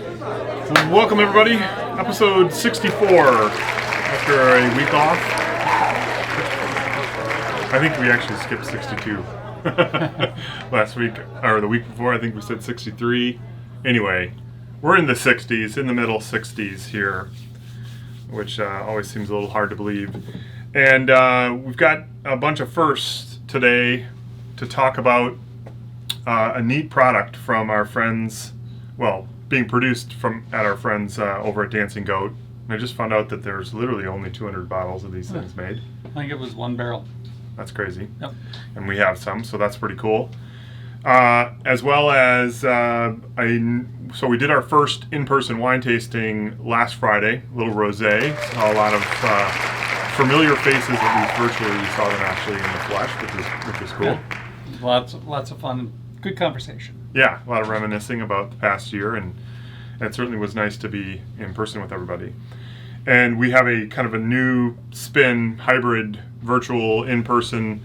Welcome everybody, episode 64 after a week off. I think we actually skipped 62 last week, or the week before. I think we said 63. Anyway, we're in the 60s, in the middle 60s here, which always seems a little hard to believe. And we've got a bunch of firsts today to talk about a neat product from our friends, well, being produced at our friends over at Dancing Goat. And I just found out that there's literally only 200 bottles of these things made. I think it was one barrel. That's crazy. Yep. And we have some, so that's pretty cool. As well as, so we did our first in-person wine tasting last Friday, a little rosé. Saw a lot of familiar faces, at least virtually. We saw them actually in the flesh, which was cool. Yeah. Lots of fun. Good conversation. Yeah, a lot of reminiscing about the past year, and it certainly was nice to be in person with everybody. And we have a kind of a new spin, hybrid, virtual, in-person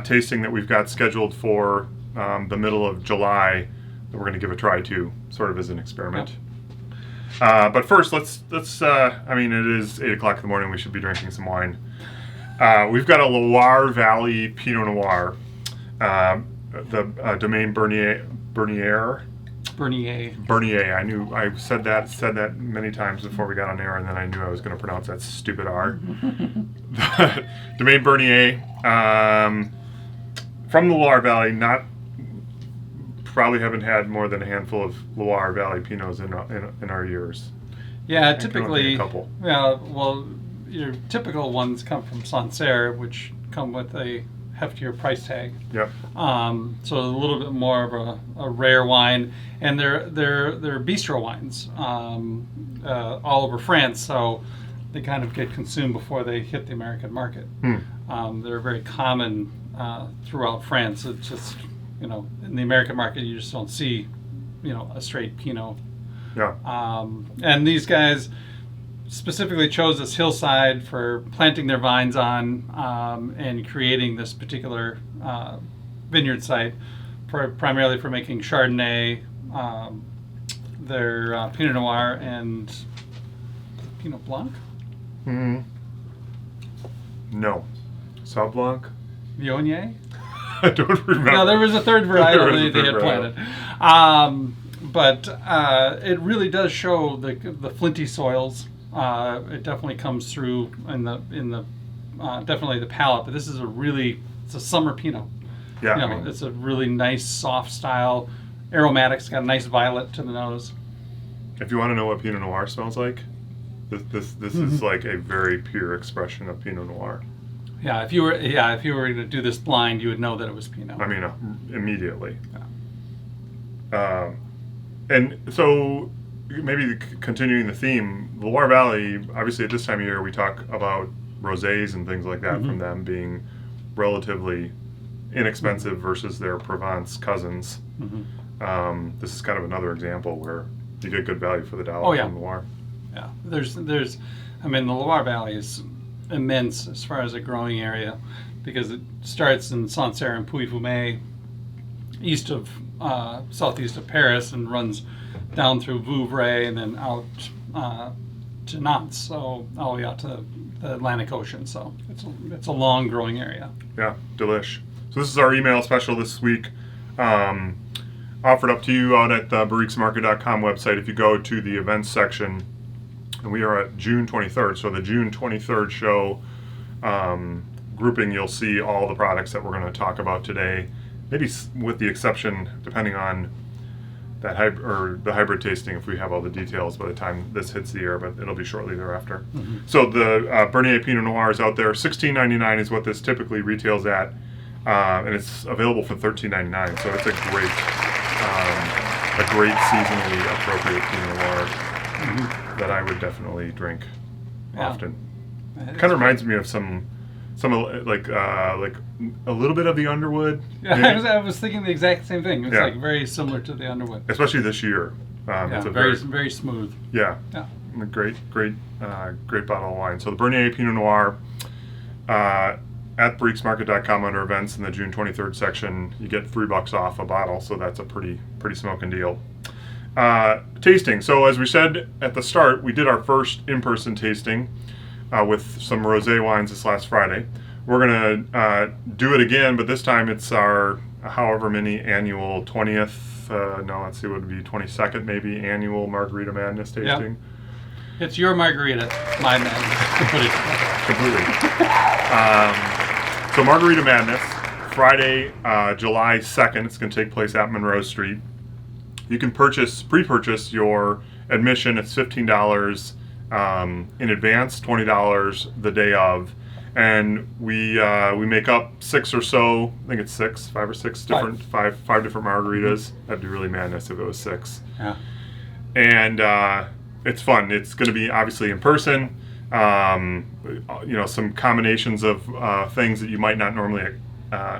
tasting that we've got scheduled for the middle of July that we're going to give a try to, sort of as an experiment. Yep. But first, let's I mean, it is 8 o'clock in the morning. We should be drinking some wine. We've got a Loire Valley Pinot Noir. The Domaine Brenier. I said that many times before we got on air, and then I knew I was going to pronounce that stupid R. Domaine Brenier, from the Loire Valley. Probably haven't had more than a handful of Loire Valley Pinots in our years. Yeah, typically. A couple. Yeah, well, your typical ones come from Sancerre, which come with a heftier price tag. Yep. So a little bit more of a rare wine, and they're bistro wines all over France. So they kind of get consumed before they hit the American market. They're very common throughout France. It's just, in the American market, you just don't see, a straight Pinot. Yeah. And these guys specifically chose this hillside for planting their vines on and creating this particular vineyard site primarily for making Chardonnay, their Pinot Noir, and Pinot Blanc? No. Sauv Blanc? Viognier? I don't remember. No, there was a third varietal they had planted. But it really does show the flinty soils. It definitely comes through in the definitely the palate. But this is it's a summer Pinot. Yeah, it's a really nice soft style. Aromatics, got a nice violet to the nose. If you want to know what Pinot Noir smells like, this is like a very pure expression of Pinot Noir. Yeah, if you were going to do this blind, you would know that it was Pinot. I mean, immediately. Yeah. And so, maybe continuing the theme, the Loire Valley, obviously at this time of year we talk about rosés and things like that from them being relatively inexpensive versus their Provence cousins. This is kind of another example where you get good value for the dollar from Loire. Yeah, there's I mean, the Loire Valley is immense as far as a growing area because it starts in Sancerre and Puy-Fumé, southeast of Paris, and runs down through Vouvray and then out to Nantes, so all the way out to the Atlantic Ocean. So it's a long growing area. Yeah, delish. So this is our email special this week, offered up to you out at the barriquesmarket.com website. If you go to the events section, and we are at June 23rd, so the June 23rd show grouping, you'll see all the products that we're going to talk about today, maybe with the exception, depending on that the hybrid tasting, if we have all the details by the time this hits the air, but it'll be shortly thereafter. So the Brenier Pinot Noir is out there. $16.99 is what this typically retails at, and it's available for $13.99. So it's a great seasonally appropriate Pinot Noir that I would definitely drink often. Kind of reminds me of some like a little bit of the Underwood. Yeah, I was thinking the exact same thing. It's like very similar to the Underwood, especially this year. It's a very smooth. Yeah. A great bottle of wine. So the Brenier Pinot Noir at barriquesmarket.com under events in the June 23rd section, you get $3 off a bottle. So that's a pretty smoking deal. Tasting. So as we said at the start, we did our first in-person tasting with some rosé wines this last Friday. We're gonna do it again, but this time it's our however many annual 20th. No, let's see, what would be 22nd maybe annual Margarita Madness tasting. It's your margarita, my madness, to put it Completely. So Margarita Madness, Friday, July 2nd. It's going to take place at Monroe Street. You can pre-purchase your admission. It's $15 in advance, $20 the day of, and we make up six or so. I think it's five or six different five different margaritas. That'd be really madness if it was six. Yeah. And it's fun. It's going to be obviously in person. Some combinations of things that you might not normally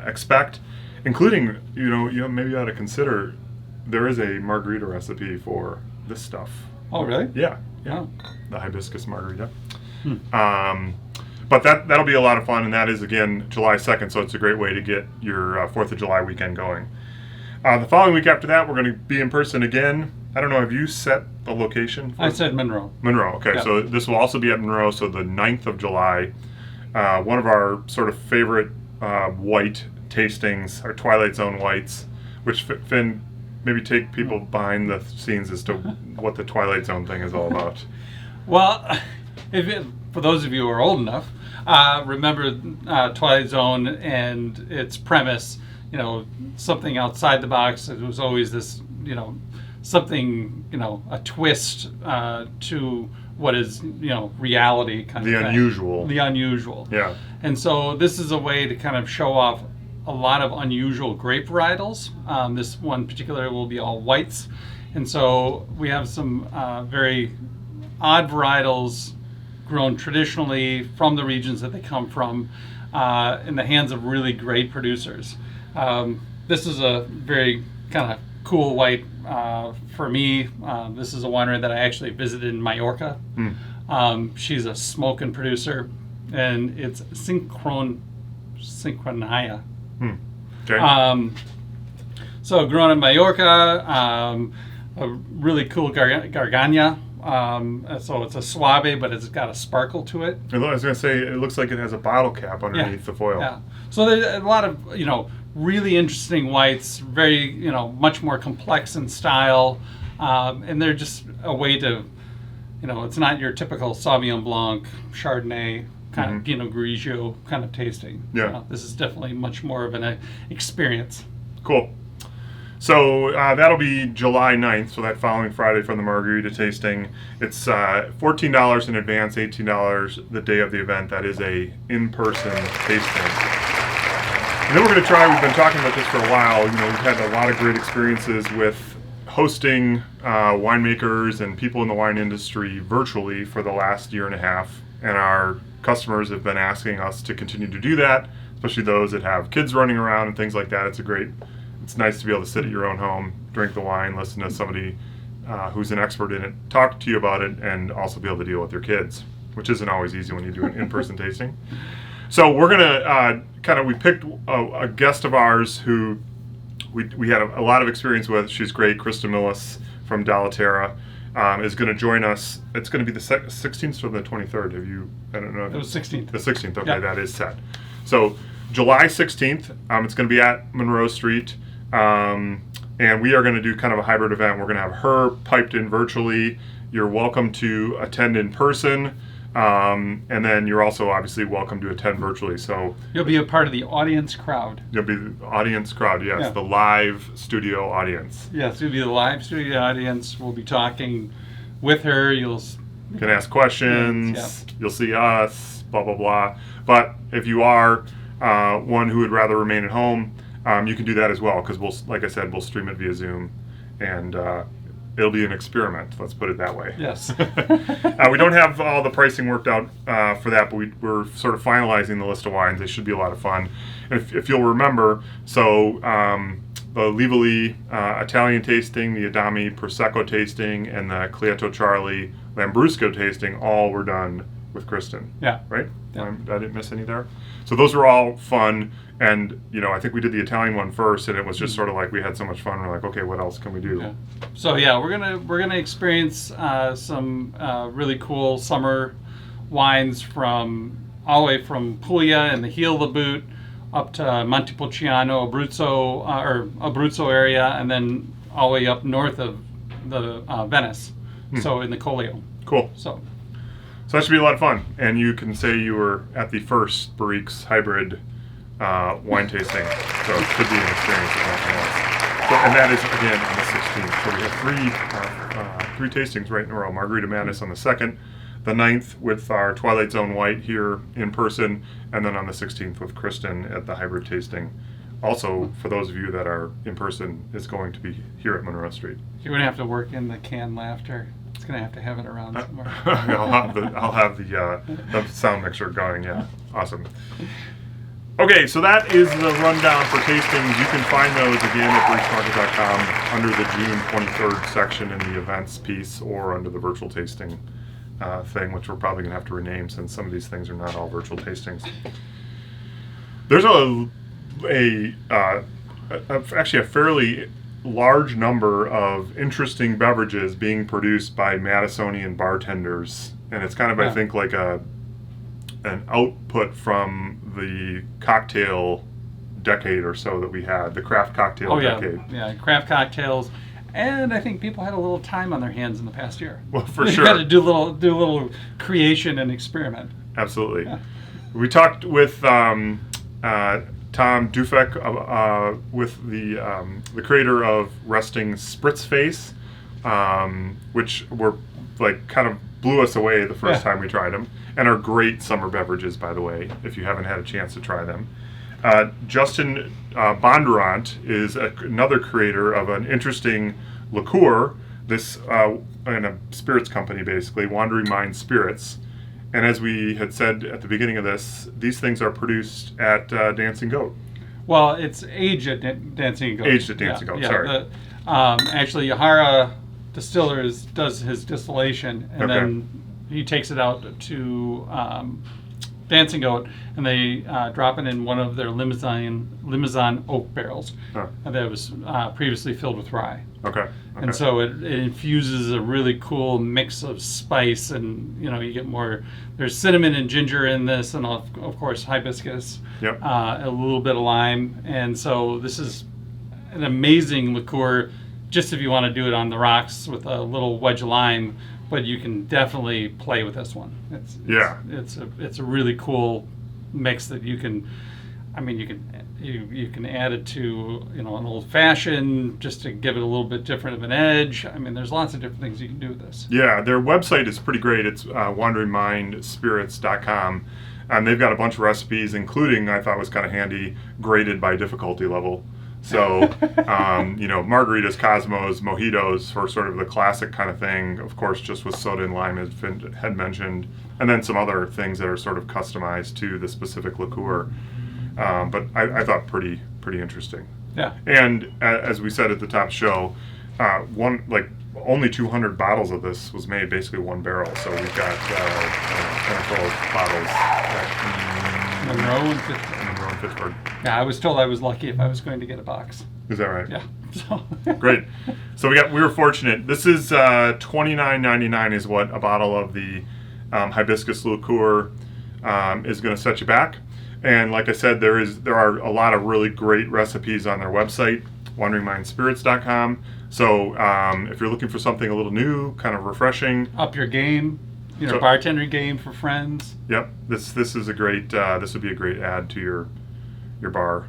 expect, including maybe you ought to consider there is a margarita recipe for this stuff. Oh, really? Yeah. Oh. The hibiscus margarita. But that'll be a lot of fun, and that is again July 2nd. So it's a great way to get your 4th of July weekend going. The following week after that, we're going to be in person again. I don't know, have you set the location? I said Monroe. Monroe, okay. Yep. So this will also be at Monroe, so the 9th of July. One of our sort of favorite white tastings, our Twilight Zone whites, which Finn, maybe take people behind the scenes as to what the Twilight Zone thing is all about. Well, for those of you who are old enough, remember Twilight Zone and its premise, something outside the box. It was always this, something, a twist to what is, reality kind of thing. The unusual. Yeah. And so this is a way to kind of show off a lot of unusual grape varietals. This one particular will be all whites. And so we have some very odd varietals grown traditionally from the regions that they come from in the hands of really great producers. This is a very kind of cool white for me. This is a winery that I actually visited in Mallorca. She's a smoking producer, and it's Synchronia. Okay. So grown in Mallorca, a really cool Gargania. So it's a Suave, but it's got a sparkle to it. I was going to say, it looks like it has a bottle cap underneath the foil. Yeah. So there's a lot of, really interesting whites, very, much more complex in style. And they're just a way to, it's not your typical Sauvignon Blanc, Chardonnay, kind of Pinot Grigio kind of tasting. Yeah. This is definitely much more of an experience. Cool. So that'll be July 9th, so that following Friday from the margarita tasting. It's $14 in advance, $18 the day of the event. That is a in-person tasting. And then we're going to try, we've been talking about this for a while, we've had a lot of great experiences with hosting winemakers and people in the wine industry virtually for the last year and a half. And our customers have been asking us to continue to do that, especially those that have kids running around and things like that. It's nice to be able to sit at your own home, drink the wine, listen to somebody who's an expert in it, talk to you about it, and also be able to deal with your kids, which isn't always easy when you do an in-person tasting. So we're going to we picked a guest of ours who we had a lot of experience with. She's great. Krista Millis from Dalaterra is going to join us. It's going to be the 16th or the 23rd. I don't know. It was 16th. The 16th. Okay, Yeah. That is set. So July 16th, it's going to be at Monroe Street. And we are going to do kind of a hybrid event. We're going to have her piped in virtually. You're welcome to attend in person. And then you're also obviously welcome to attend virtually. So You'll be a part of the audience crowd. you'll be the audience crowd, yes, Yeah. the live studio audience. Yes, you'll be the live studio audience. We'll be talking with her. You can ask questions. Yeah. You'll see us, blah, blah, blah. But if you are one who would rather remain at home, you can do that as well, because like I said, we'll stream it via Zoom, and it'll be an experiment. Let's put it that way. Yes. We don't have all the pricing worked out for that, but we're sort of finalizing the list of wines. They should be a lot of fun. And if you'll remember, so the Livoli Italian tasting, the Adami Prosecco tasting, and the Clieto Charlie Lambrusco tasting all were done with Kristen. Yeah. Right? Yeah. I didn't miss any there. So those were all fun. And, I think we did the Italian one first, and it was just sort of like we had so much fun. We're like, okay, what else can we do? Yeah. So yeah, we're gonna experience some really cool summer wines from all the way from Puglia and the heel of the boot up to Montepulciano, Abruzzo area, and then all the way up north of the Venice. So in the Collio. Cool. So that should be a lot of fun. And you can say you were at the first Barriques hybrid wine tasting. So it could be an experience if nothing else. So, and that is, again, on the 16th. So we have three tastings right in a row. Margarita Madness on the 2nd, the 9th with our Twilight Zone White here in person, and then on the 16th with Kristen at the hybrid tasting. Also, for those of you that are in person, it's going to be here at Monroe Street. you're gonna have to work in the canned laughter. It's gonna have to have it around somewhere. I'll have the sound mixer going. Yeah, awesome. Okay, so that is the rundown for tastings. You can find those again at barriquesmarket.com under the June 23rd section in the events piece, or under the virtual tasting thing, which we're probably gonna have to rename since some of these things are not all virtual tastings. There's actually a fairly large number of interesting beverages being produced by Madisonian bartenders, and it's kind of, I think, like an output from the cocktail decade or so that we had, the craft cocktail decade. Yeah, craft cocktails, and I think people had a little time on their hands in the past year. Well, for you sure. got to do a little creation and experiment. Absolutely. Yeah. We talked with Tom Dufek, with the creator of Resting Spritz Face, which were like kind of blew us away the first time we tried them, and are great summer beverages, by the way, if you haven't had a chance to try them. Justin Bondurant is another creator of an interesting liqueur, this in a spirits company, basically, Wandering Mind Spirits. And as we had said at the beginning of this, these things are produced at Dancing Goat. Well, it's aged at Dancing Goat. Aged at Dancing Goat, sorry. Actually, Yahara Distillers does his distillation, and then he takes it out to Dancing Goat, and they drop it in one of their Limousin oak barrels that was previously filled with rye. Okay. And so it infuses a really cool mix of spice, and you get more. There's cinnamon and ginger in this, and of course hibiscus. Yep. A little bit of lime, and so this is an amazing liqueur. Just if you want to do it on the rocks with a little wedge of lime, but you can definitely play with this one. It's a really cool mix that you can. I mean, you can add it to an old fashioned just to give it a little bit different of an edge. I mean, there's lots of different things you can do with this. Yeah, their website is pretty great. It's wanderingmindspirits.com, and they've got a bunch of recipes, including, I thought was kind of handy, graded by difficulty level. So, margaritas, Cosmos, mojitos for sort of the classic kind of thing. Of course, just with soda and lime, as Finn had mentioned, and then some other things that are sort of customized to the specific liqueur. But I thought pretty interesting. Yeah. And as we said at the top show, only 200 bottles of this was made, basically one barrel. So we've got 10 or 12 bottles at Monroe and Pittsburgh. Yeah, I was told I was lucky if I was going to get a box. Is that right? Yeah. So Great. So we were fortunate. This is $29.99 is what a bottle of the hibiscus liqueur is going to set you back. And like I said, there are a lot of really great recipes on their website, wanderingmindspirits.com. So if you're looking for something a little new, kind of refreshing, up your game, bartending game for friends. Yep, this is a great. This would be a great add to your bar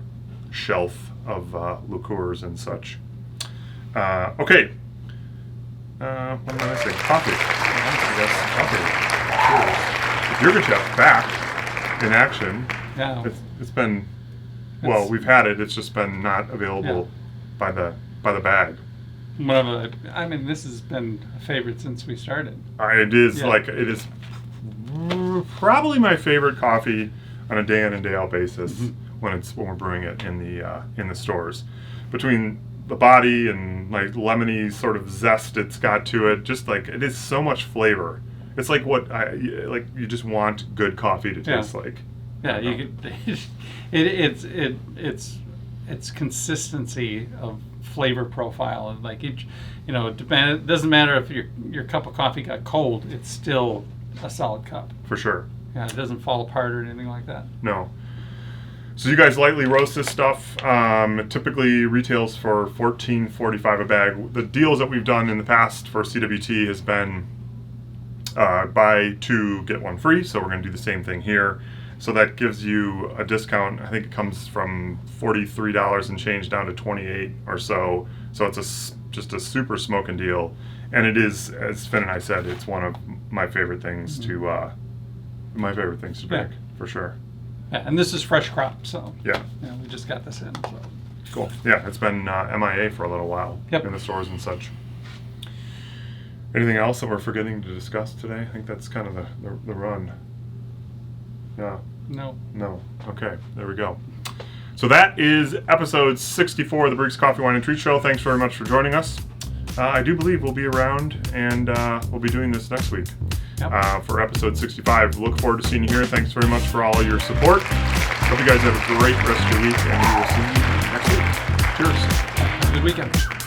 shelf of liqueurs and such. Okay. What did I say? Coffee. Yes, coffee. Cheers. Yrgacheffe back in action. Yeah. It's been. Well, we've had it. It's just been not available by the bag. This has been a favorite since we started. It is it is probably my favorite coffee on a day in and day out basis when we're brewing it in the stores. Between the body and like lemony sort of zest it's got to it, just like it is so much flavor It's like what you just want good coffee to taste like. Yeah, you could. It's consistency of flavor profile, and like each, it doesn't matter if your cup of coffee got cold, it's still a solid cup. For sure. Yeah, it doesn't fall apart or anything like that. No. So you guys lightly roast this stuff. It typically retails for $14.45 a bag. The deals that we've done in the past for CWT has been buy two, get one free. So we're going to do the same thing here. So that gives you a discount. I think it comes from $43 and change down to $28 or so. So it's just a super smoking deal. And it is, as Finn and I said, it's one of my favorite things to drink, for sure. Yeah, and this is fresh crop, so yeah, we just got this in. So. Cool. Yeah, it's been MIA for a little while in the stores and such. Anything else that we're forgetting to discuss today? I think that's kind of the run. Yeah. No. Okay, there we go. So that is episode 64 of the Barriques Coffee, Wine, and Treat Show. Thanks very much for joining us. I do believe we'll be around, and we'll be doing this next week for episode 65. Look forward to seeing you here. Thanks very much for all your support. Hope you guys have a great rest of your week, and we will see you next week. Cheers. Have a good weekend.